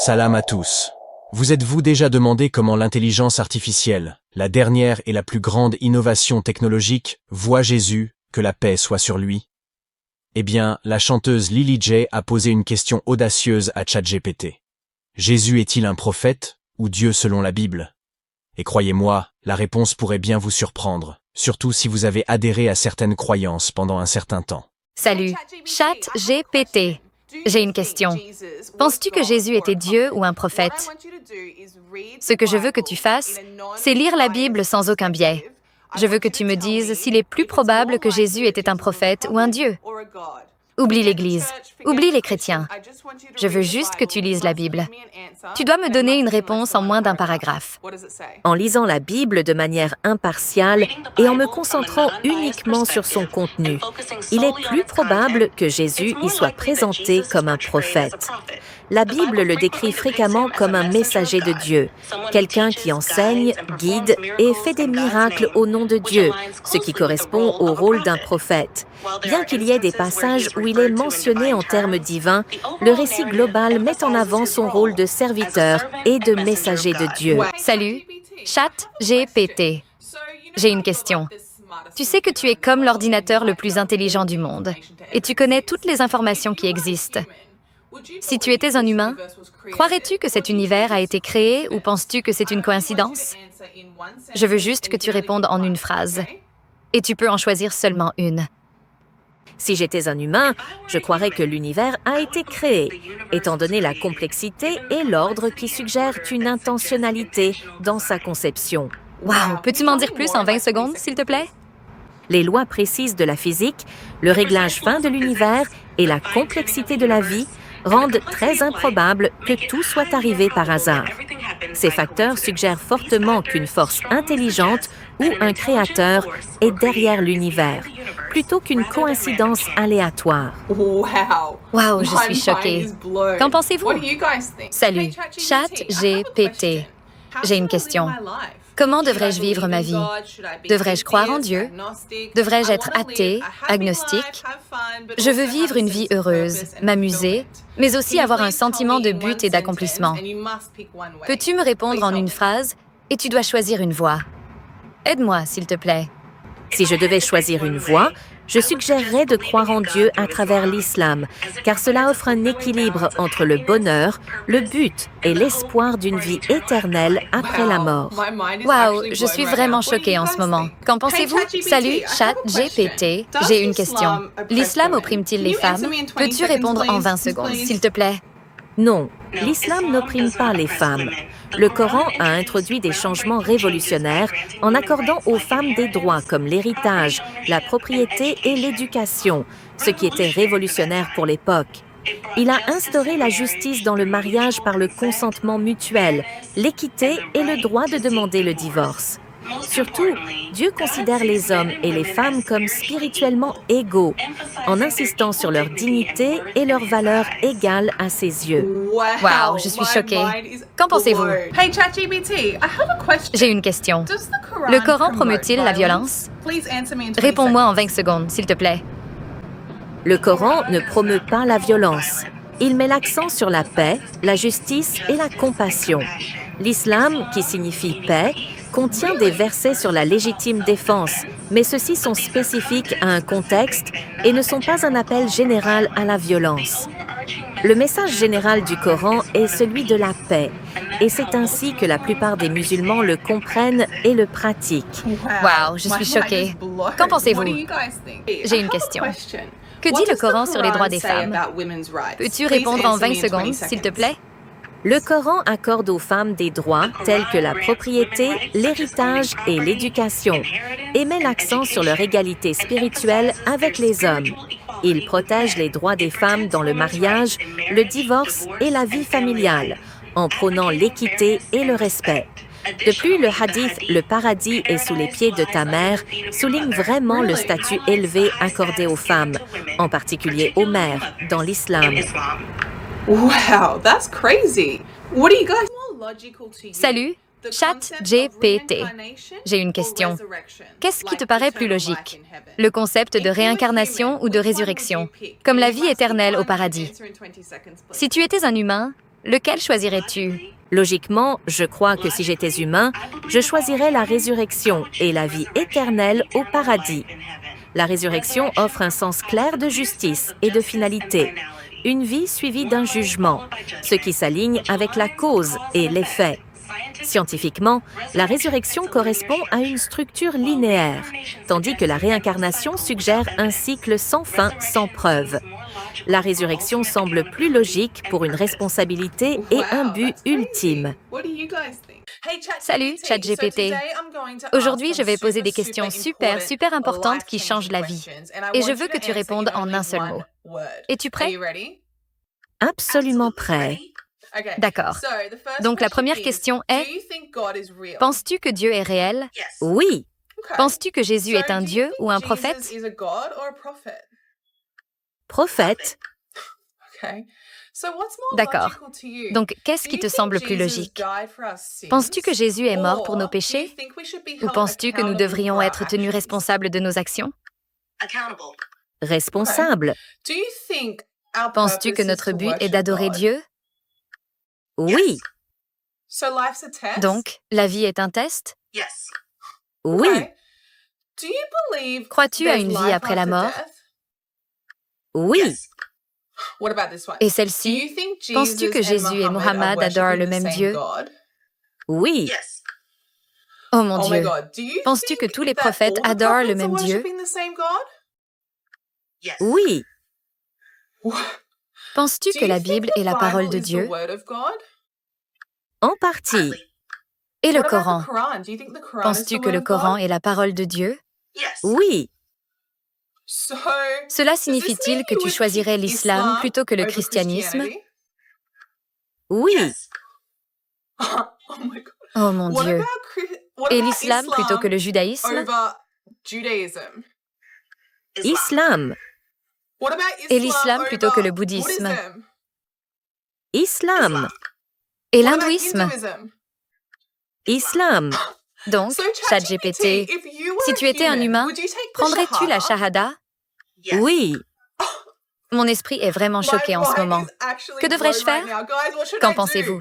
Salam à tous. Vous êtes-vous déjà demandé comment l'intelligence artificielle, la dernière et la plus grande innovation technologique, voit Jésus, que la paix soit sur lui? Eh bien, la chanteuse Lily J a posé une question audacieuse à ChatGPT. Jésus est-il un prophète, ou Dieu selon la Bible? Et croyez-moi, la réponse pourrait bien vous surprendre, surtout si vous avez adhéré à certaines croyances pendant un certain temps. Salut, ChatGPT. J'ai une question. Penses-tu que Jésus était Dieu ou un prophète? Ce que je veux que tu fasses, c'est lire la Bible sans aucun biais. Je veux que tu me dises s'il est plus probable que Jésus était un prophète ou un Dieu. Oublie l'Église, oublie les chrétiens. Je veux juste que tu lises la Bible. Tu dois me donner une réponse en moins d'un paragraphe. En lisant la Bible de manière impartiale et en me concentrant uniquement sur son contenu, il est plus probable que Jésus y soit présenté comme un prophète. La Bible le décrit fréquemment comme un messager de Dieu, quelqu'un qui enseigne, guide et fait des miracles au nom de Dieu, ce qui correspond au rôle d'un prophète. Bien qu'il y ait des passages où il est mentionné en termes divins, le récit global met en avant son rôle de serviteur et de messager de Dieu. Salut, ChatGPT. J'ai une question. Tu sais que tu es comme l'ordinateur le plus intelligent du monde, et tu connais toutes les informations qui existent. Si tu étais un humain, croirais-tu que cet univers a été créé ou penses-tu que c'est une coïncidence? Je veux juste que tu répondes en une phrase. Et tu peux en choisir seulement une. Si j'étais un humain, je croirais que l'univers a été créé, étant donné la complexité et l'ordre qui suggèrent une intentionnalité dans sa conception. Wow! Peux-tu m'en dire plus en 20 secondes, s'il te plaît? Les lois précises de la physique, le réglage fin de l'univers et la complexité de la vie rendent très improbable que tout soit arrivé par hasard. Ces facteurs suggèrent fortement qu'une force intelligente ou un créateur est derrière l'univers, plutôt qu'une coïncidence aléatoire. Wow, je suis choquée. Qu'en pensez-vous? Salut, ChatGPT. J'ai une question. Comment devrais-je vivre ma vie? Devrais-je croire en Dieu? Devrais-je être athée, agnostique? Je veux vivre une vie heureuse, m'amuser, mais aussi avoir un sentiment de but et d'accomplissement. Peux-tu me répondre en une phrase et tu dois choisir une voie? Aide-moi, s'il te plaît. Si je devais choisir une voie, je suggérerais de croire en Dieu à travers l'islam, car cela offre un équilibre entre le bonheur, le but et l'espoir d'une vie éternelle après la mort. Wow, je suis vraiment choquée en ce moment. Qu'en pensez-vous? Salut, ChatGPT. J'ai une question. L'islam opprime-t-il les femmes? Peux-tu répondre en 20 secondes, s'il te plaît? Non, l'islam n'opprime pas les femmes. Le Coran a introduit des changements révolutionnaires en accordant aux femmes des droits comme l'héritage, la propriété et l'éducation, ce qui était révolutionnaire pour l'époque. Il a instauré la justice dans le mariage par le consentement mutuel, l'équité et le droit de demander le divorce. Surtout, Dieu considère les hommes et les femmes comme spirituellement égaux, en insistant sur leur dignité et leur valeur égale à ses yeux. Wow, je suis choquée. Qu'en pensez-vous? Hey ChatGPT, I have a question. J'ai une question. Le Coran promeut-il la violence? Réponds-moi en 20 secondes, s'il te plaît. Le Coran ne promeut pas la violence. Il met l'accent sur la paix, la justice et la compassion. L'islam, qui signifie paix, contient des versets sur la légitime défense, mais ceux-ci sont spécifiques à un contexte et ne sont pas un appel général à la violence. Le message général du Coran est celui de la paix, et c'est ainsi que la plupart des musulmans le comprennent et le pratiquent. Wow, je suis choquée. Qu'en pensez-vous? J'ai une question. Que dit le Coran sur les droits des femmes? Peux-tu répondre en 20 secondes, s'il te plaît? Le Coran accorde aux femmes des droits tels que la propriété, l'héritage et l'éducation, et met l'accent sur leur égalité spirituelle avec les hommes. Il protège les droits des femmes dans le mariage, le divorce et la vie familiale, en prônant l'équité et le respect. De plus, le hadith « Le paradis est sous les pieds de ta mère » souligne vraiment le statut élevé accordé aux femmes, en particulier aux mères, dans l'islam. Wow, that's crazy. What do you guys... Salut, ChatGPT. J'ai une question. Qu'est-ce qui te paraît plus logique? Le concept de réincarnation ou de résurrection, comme la vie éternelle au paradis? Si tu étais un humain, Lequel choisirais-tu? Logiquement, je crois que si j'étais humain, je choisirais la résurrection et la vie éternelle au paradis. La résurrection offre un sens clair de justice et de finalité. Une vie suivie d'un jugement, ce qui s'aligne avec la cause et l'effet. Scientifiquement, la résurrection correspond à une structure linéaire, tandis que la réincarnation suggère un cycle sans fin, sans preuve. La résurrection semble plus logique pour une responsabilité et un but ultime. Salut, ChatGPT. Aujourd'hui, je vais poser des questions super importantes qui changent la vie. Et je veux que tu répondes en un seul mot. Es-tu prêt? Absolument prêt. D'accord. Donc la première question est, penses-tu que Dieu est réel? Oui. Penses-tu que Jésus est un Dieu ou un prophète? Prophète. D'accord. Donc, qu'est-ce qui te semble plus logique? Penses-tu que Jésus est mort pour nos péchés? Ou penses-tu que nous devrions être tenus responsables de nos actions? Responsable. Penses-tu que notre but est d'adorer Dieu? Oui. Donc, la vie est un test? Oui. Crois-tu à une vie après la mort? Oui. Et celle-ci, penses-tu que Jésus et Mohammed adorent le même Dieu? Oui. Oh mon Dieu, penses-tu que tous les prophètes adorent le même Dieu? Oui. Penses-tu que la Bible est la parole de Dieu? En partie. Et le Coran? Penses-tu que le Coran est la parole de Dieu? Oui. Cela signifie-t-il que tu choisirais l'islam plutôt que le christianisme? Oui. Oh mon Dieu. Et l'islam plutôt que le judaïsme? Islam. Et l'islam plutôt que le bouddhisme? Islam. Et l'hindouisme? Islam. Donc, ChatGPT, si tu étais un humain, prendrais-tu la shahada? Oui. Mon esprit est vraiment choqué en ce moment. Que devrais-je faire? Qu'en pensez-vous?